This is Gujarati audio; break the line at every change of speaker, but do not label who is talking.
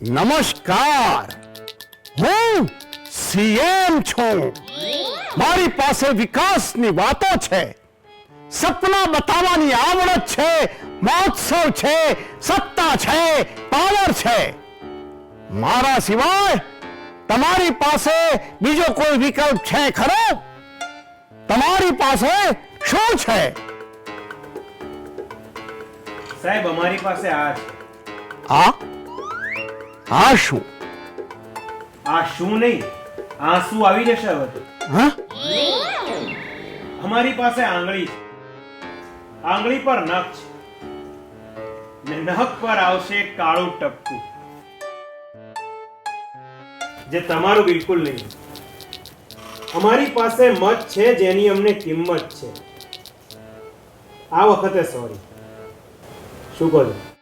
નમસ્કાર, હું સીએમ છું. મારી પાસે વિકાસની વાતો છે, સપના બતાવવાની આવડત છે, મહોત્સવ છે, સત્તા છે, પાવર છે. મારા સિવાય તમારી પાસે બીજો કોઈ વિકલ્પ છે ખરો? તમારી પાસે શું છે?
સાહેબ, અમારી પાસે આ છે.
આ શું?
આ શું નહીં, આંસુ આવી જશે હવે તો.
હા?
અમારી પાસે આંગળી છે, આંગળી પર નખ છે, ને નખ પર આવશે કાળું ટપકું, જે તમારું બિલકુલ નહીં. અમારી પાસે મત છે જેની અમને કિંમત છે. આ વખતે સોરી. શું કહો છો?